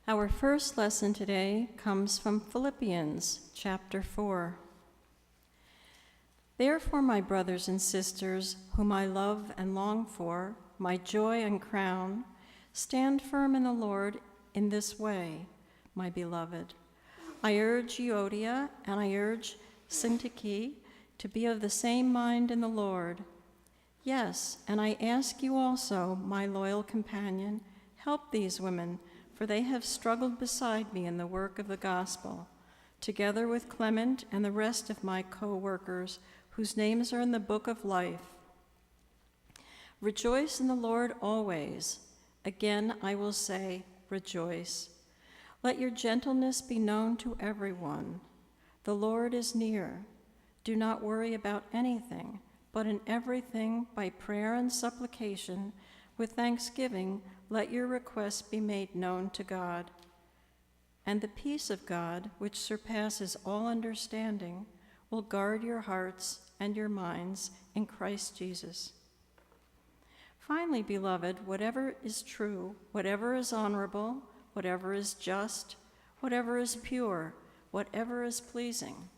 Our first lesson today comes from Philippians chapter 4. Therefore, my brothers and sisters, whom I love and long for, my joy and crown, stand firm in the Lord in this way, my beloved. I urge Euodia and I urge Syntyche to be of the same mind in the Lord. Yes, and I ask you also, my loyal companion, help these women, for they have struggled beside me in the work of the gospel, together with Clement and the rest of my co-workers, whose names are in the book of life. Rejoice in the Lord always. Again, I will say, rejoice. Let your gentleness be known to everyone. The Lord is near. Do not worry about anything, but in everything, by prayer and supplication, with thanksgiving, let your requests be made known to God. And the peace of God, which surpasses all understanding, will guard your hearts and your minds in Christ Jesus. Finally, beloved, whatever is true, whatever is honorable, whatever is just, whatever is pure, whatever is pleasing,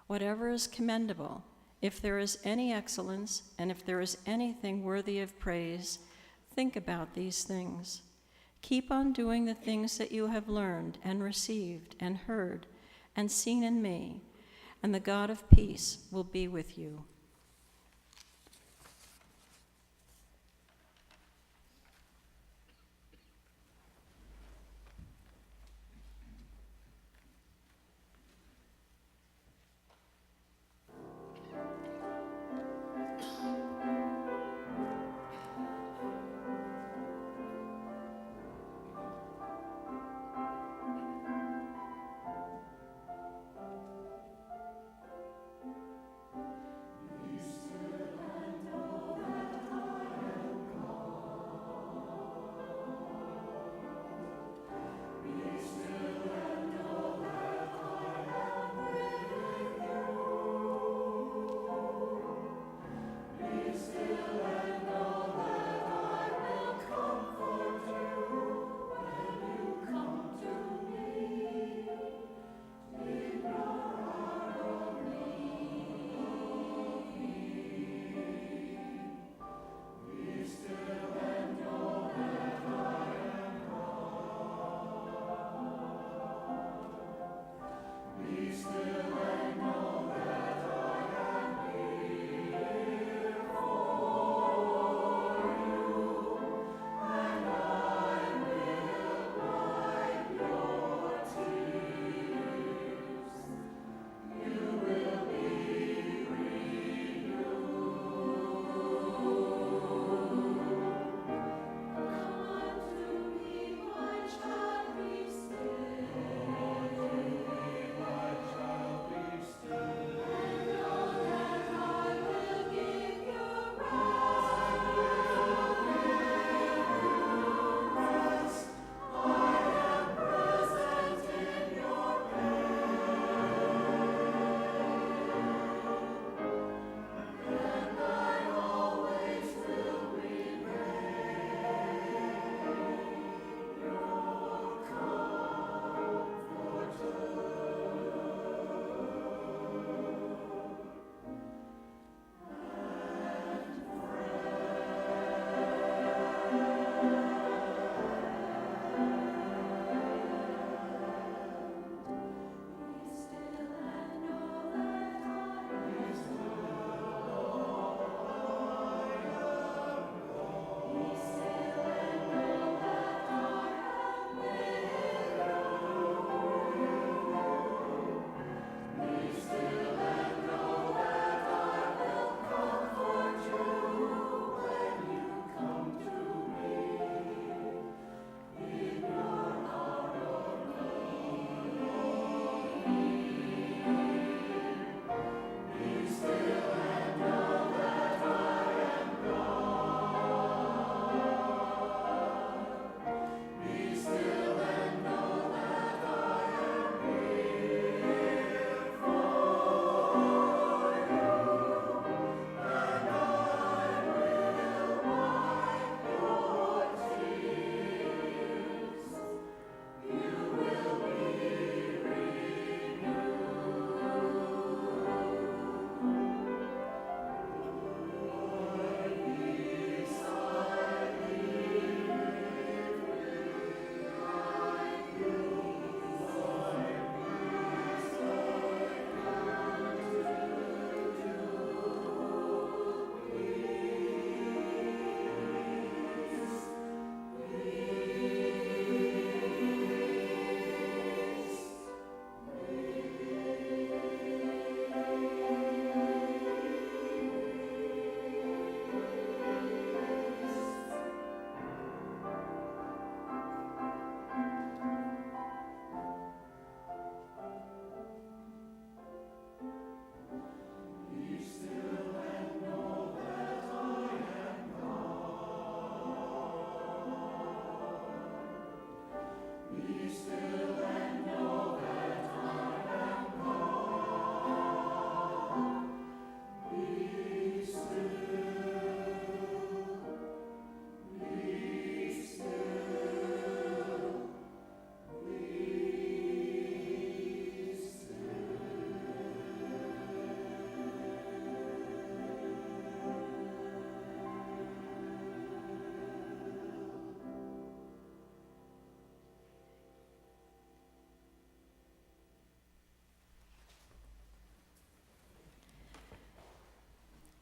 whatever is commendable, if there is any excellence, and if there is anything worthy of praise, think about these things. Keep on doing the things that you have learned and received and heard and seen in me, and the God of peace will be with you.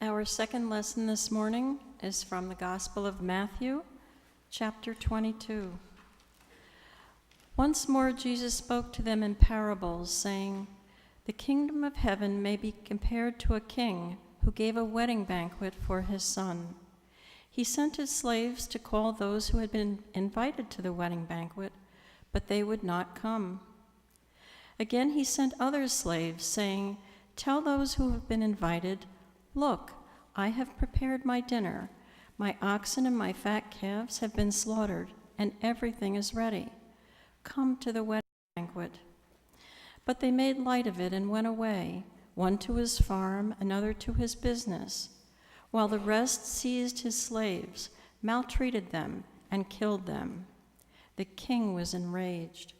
Our second lesson this morning is from the Gospel of Matthew, chapter 22. Once more Jesus spoke to them in parables, saying, "The kingdom of heaven may be compared to a king who gave a wedding banquet for his son. He sent his slaves to call those who had been invited to the wedding banquet, but they would not come. Again he sent other slaves, saying, 'Tell those who have been invited, look, I have prepared my dinner. My oxen and my fat calves have been slaughtered, and everything is ready. Come to the wedding banquet.' But they made light of it and went away, one to his farm, another to his business, while the rest seized his slaves, maltreated them, and killed them. The king was enraged.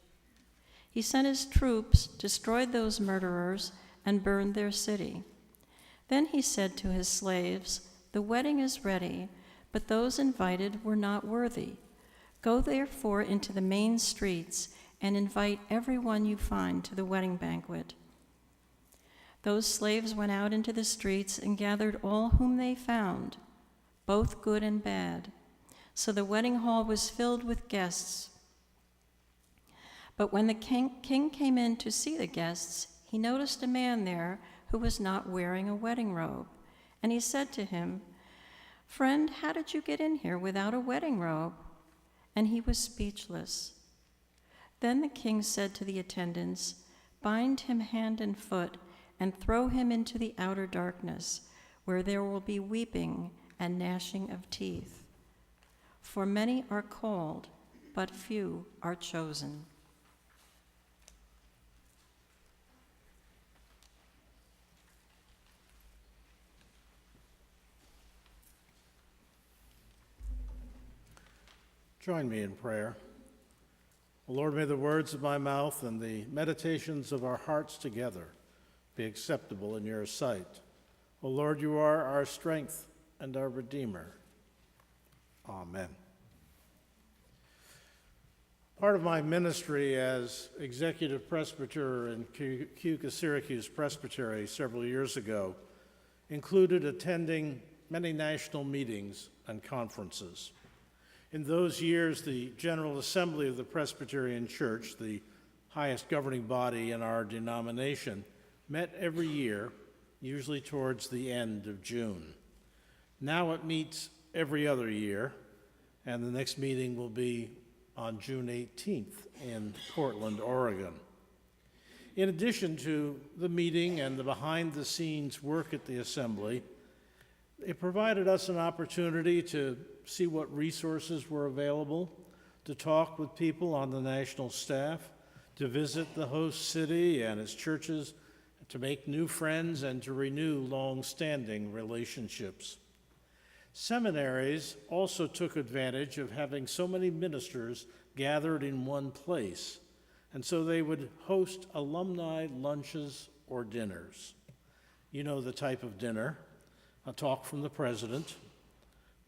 He sent his troops, destroyed those murderers, and burned their city. Then he said to his slaves, 'The wedding is ready, but those invited were not worthy. Go therefore into the main streets and invite everyone you find to the wedding banquet.' Those slaves went out into the streets and gathered all whom they found, both good and bad. So the wedding hall was filled with guests. But when the king came in to see the guests, he noticed a man there who was not wearing a wedding robe. And he said to him, 'Friend, how did you get in here without a wedding robe?' And he was speechless. Then the king said to the attendants, 'Bind him hand and foot and throw him into the outer darkness, where there will be weeping and gnashing of teeth. For many are called, but few are chosen.'" Join me in prayer. Lord, may the words of my mouth and the meditations of our hearts together be acceptable in your sight. O Lord, you are our strength and our Redeemer. Amen. Part of my ministry as executive presbyter in Keuka Syracuse Presbytery several years ago included attending many national meetings and conferences. In those years, the General Assembly of the Presbyterian Church, the highest governing body in our denomination, met every year, usually towards the end of June. Now it meets every other year, and the next meeting will be on June 18th in Cortland, Oregon. In addition to the meeting and the behind-the-scenes work at the Assembly, it provided us an opportunity to see what resources were available, to talk with people on the national staff, to visit the host city and its churches, to make new friends, and to renew long-standing relationships. Seminaries also took advantage of having so many ministers gathered in one place, and so they would host alumni lunches or dinners. You know the type of dinner: a talk from the president,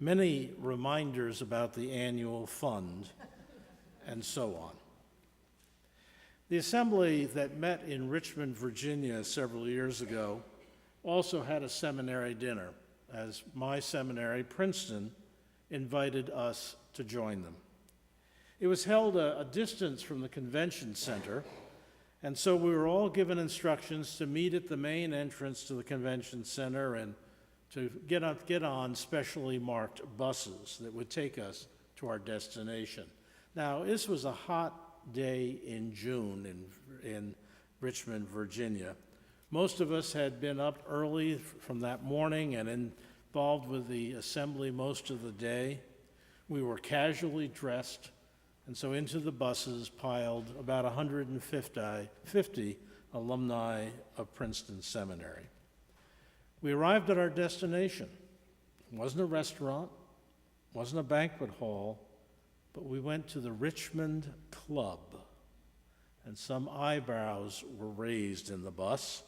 many reminders about the annual fund, and so on. The assembly that met in Richmond, Virginia several years ago also had a seminary dinner, as my seminary, Princeton, invited us to join them. It was held a distance from the convention center, and so we were all given instructions to meet at the main entrance to the convention center and to get on specially marked buses that would take us to our destination. Now, this was a hot day in June in Richmond, Virginia. Most of us had been up early from that morning and involved with the assembly most of the day. We were casually dressed, and so into the buses piled about 150 alumni of Princeton Seminary. We arrived at our destination. It wasn't a restaurant, wasn't a banquet hall, but we went to the Richmond Club, and some eyebrows were raised in the bus.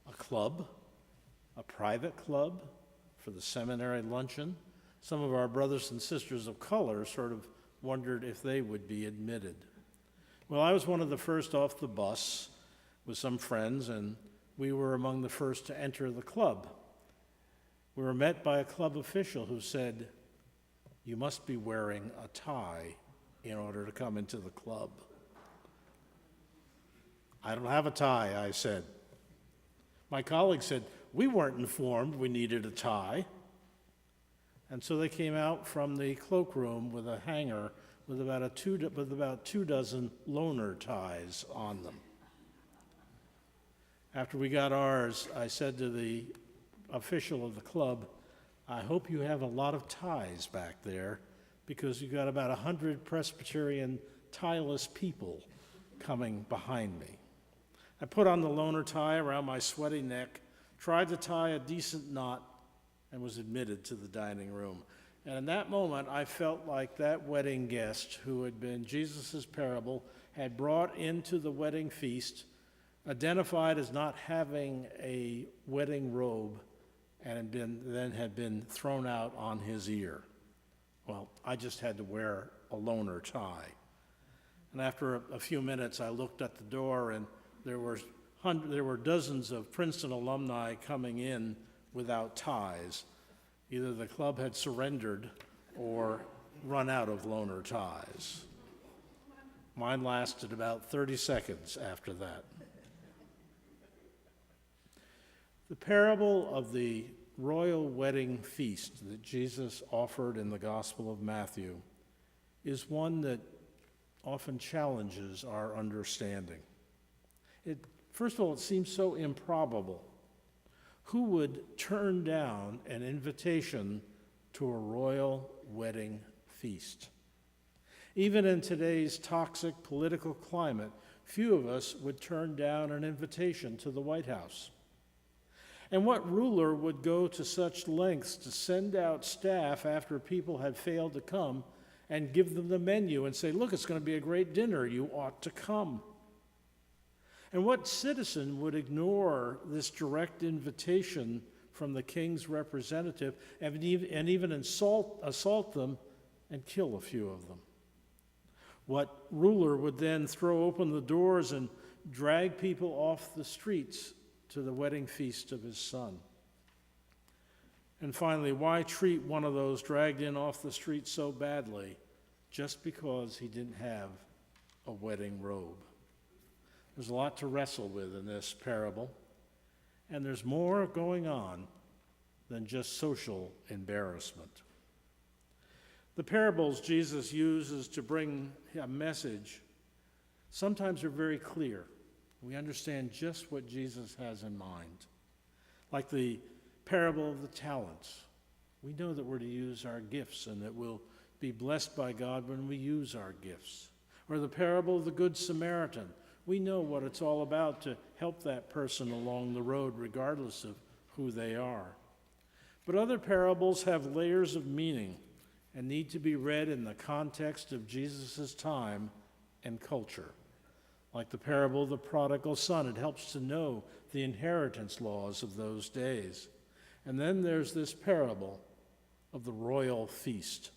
A club, a private club for the seminary luncheon. Some of our brothers and sisters of color sort of wondered if they would be admitted. Well, I was one of the first off the bus with some friends, and we were among the first to enter the club. we were met by a club official who said, "You must be wearing a tie in order to come into the club." "I don't have a tie," I said. My colleague said, "We weren't informed we needed a tie." And so they came out from the cloakroom with a hanger with about two dozen loaner ties on them. After we got ours, I said to the official of the club, "I hope you have a lot of ties back there, because you've got about 100 Presbyterian tieless people coming behind me." I put on the loaner tie around my sweaty neck, tried to tie a decent knot, and was admitted to the dining room. And in that moment, I felt like that wedding guest who had been Jesus' parable had brought into the wedding feast, identified as not having a wedding robe, and had been thrown out on his ear. Well, I just had to wear a loaner tie. And after a few minutes, I looked at the door, and there were dozens of Princeton alumni coming in without ties. Either the club had surrendered or run out of loaner ties. Mine lasted about 30 seconds after that. The parable of the royal wedding feast that Jesus offered in the Gospel of Matthew is one that often challenges our understanding. First of all, it seems so improbable. Who would turn down an invitation to a royal wedding feast? Even in today's toxic political climate, few of us would turn down an invitation to the White House. And what ruler would go to such lengths to send out staff after people had failed to come and give them the menu and say, "Look, it's going to be a great dinner, you ought to come"? And what citizen would ignore this direct invitation from the king's representative and even assault them and kill a few of them? What ruler would then throw open the doors and drag people off the streets to the wedding feast of his son? And finally, why treat one of those dragged in off the street so badly just because he didn't have a wedding robe? There's a lot to wrestle with in this parable, and there's more going on than just social embarrassment. The parables Jesus uses to bring a message sometimes are very clear. We understand just what Jesus has in mind. Like the parable of the talents. We know that we're to use our gifts and that we'll be blessed by God when we use our gifts. Or the parable of the Good Samaritan. We know what it's all about to help that person along the road, regardless of who they are. But other parables have layers of meaning and need to be read in the context of Jesus' time and culture. Like the parable of the prodigal son, it helps to know the inheritance laws of those days. And then there's this parable of the royal feast.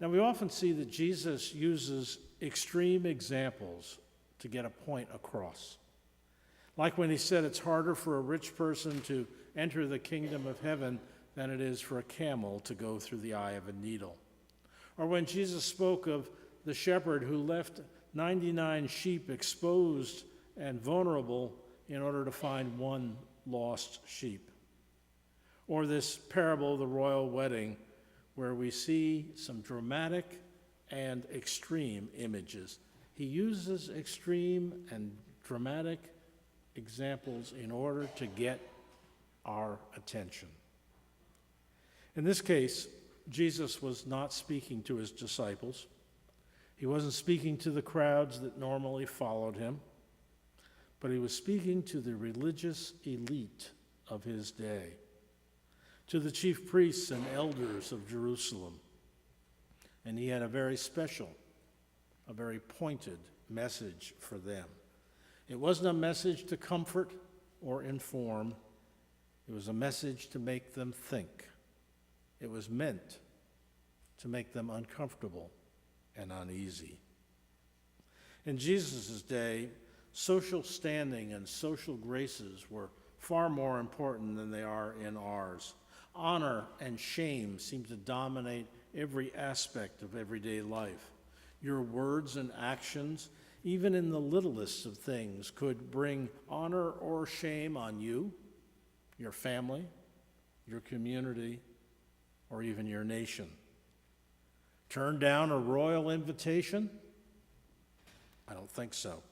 Now, we often see that Jesus uses extreme examples to get a point across. Like when he said it's harder for a rich person to enter the kingdom of heaven than it is for a camel to go through the eye of a needle. Or when Jesus spoke of the shepherd who left 99 sheep exposed and vulnerable in order to find one lost sheep. Or this parable of the royal wedding, where we see some dramatic and extreme images. He uses extreme and dramatic examples in order to get our attention. In this case, Jesus was not speaking to his disciples. He wasn't speaking to the crowds that normally followed him, but he was speaking to the religious elite of his day, to the chief priests and elders of Jerusalem. And he had a very special, a very pointed message for them. It wasn't a message to comfort or inform. It was a message to make them think. It was meant to make them uncomfortable and uneasy. In Jesus' day, social standing and social graces were far more important than they are in ours. honor and shame seem to dominate every aspect of everyday life. Your words and actions, even in the littlest of things, could bring honor or shame on you, your family, your community, or even your nation. Turn down a royal invitation? I don't think so.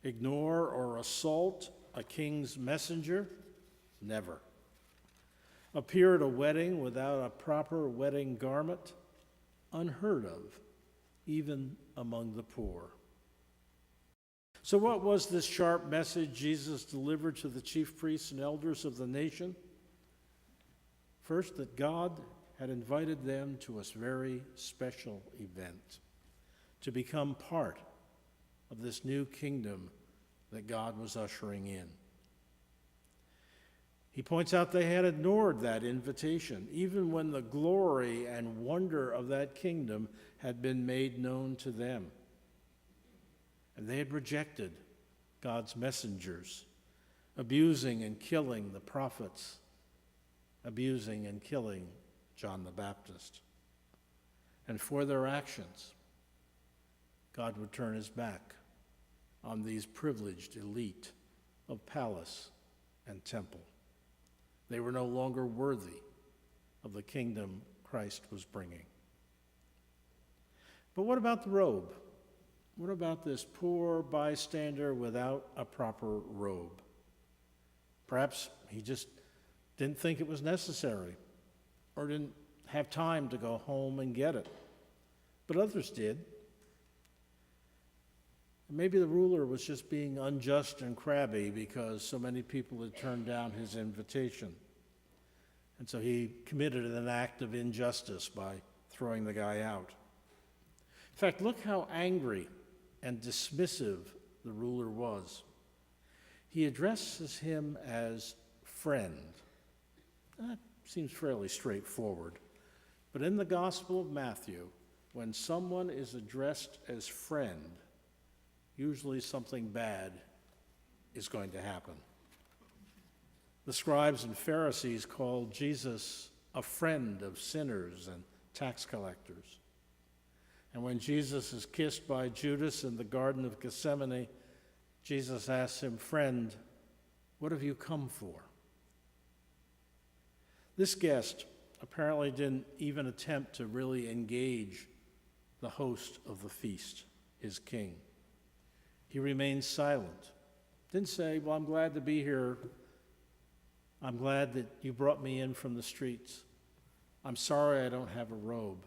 Ignore or assault a king's messenger? Never. Appear at a wedding without a proper wedding garment? Unheard of, even among the poor. So what was this sharp message Jesus delivered to the chief priests and elders of the nation? First, that God had invited them to a very special event, to become part of this new kingdom that God was ushering in. He points out they had ignored that invitation, even when the glory and wonder of that kingdom had been made known to them. And they had rejected God's messengers, abusing and killing the prophets, abusing and killing John the Baptist. And for their actions, God would turn his back on these privileged elite of palace and temple. They were no longer worthy of the kingdom Christ was bringing. But what about the robe? What about this poor bystander without a proper robe? Perhaps he just didn't think it was necessary or didn't have time to go home and get it. But others did. Maybe the ruler was just being unjust and crabby because so many people had turned down his invitation. And so he committed an act of injustice by throwing the guy out. In fact, look how angry and dismissive the ruler was. He addresses him as friend. That seems fairly straightforward. But in the Gospel of Matthew, when someone is addressed as friend, usually something bad is going to happen. The scribes and Pharisees called Jesus a friend of sinners and tax collectors. And when Jesus is kissed by Judas in the Garden of Gethsemane, Jesus asks him, "Friend, what have you come for?" This guest apparently didn't even attempt to really engage the host of the feast, his king. He remained silent. Didn't say, "Well, I'm glad to be here. I'm glad that you brought me in from the streets. I'm sorry I don't have a robe."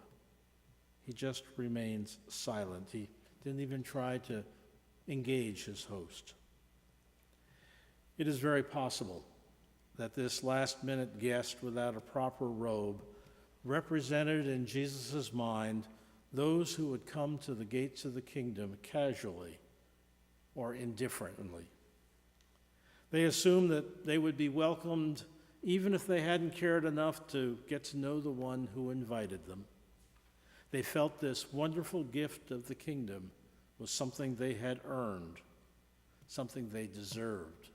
He just remains silent. He didn't even try to engage his host. It is very possible that this last-minute guest without a proper robe represented in Jesus' mind those who would come to the gates of the kingdom casually or indifferently. They assumed that they would be welcomed even if they hadn't cared enough to get to know the one who invited them. They felt this wonderful gift of the kingdom was something they had earned, something they deserved,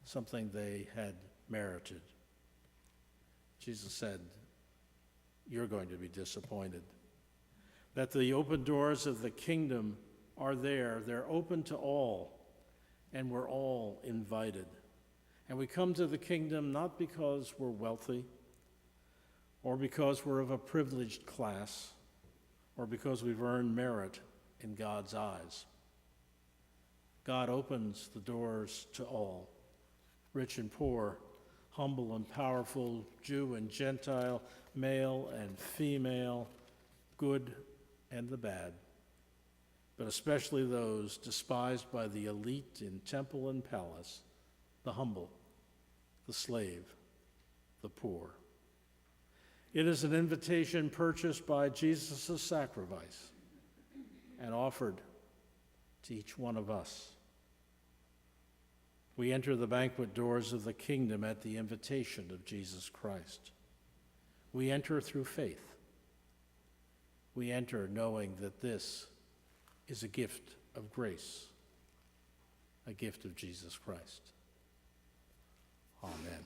something they had merited. Jesus said, "You're going to be disappointed." That the open doors of the kingdom are there. They're open to all, and we're all invited. And we come to the kingdom not because we're wealthy, or because we're of a privileged class, or because we've earned merit in God's eyes. God opens the doors to all, rich and poor, humble and powerful, Jew and Gentile, male and female, good and the bad, but especially those despised by the elite in temple and palace, the humble, the slave, the poor. It is an invitation purchased by Jesus' sacrifice and offered to each one of us. We enter the banquet doors of the kingdom at the invitation of Jesus Christ. We enter through faith. We enter knowing that this is a gift of grace, a gift of Jesus Christ. Amen.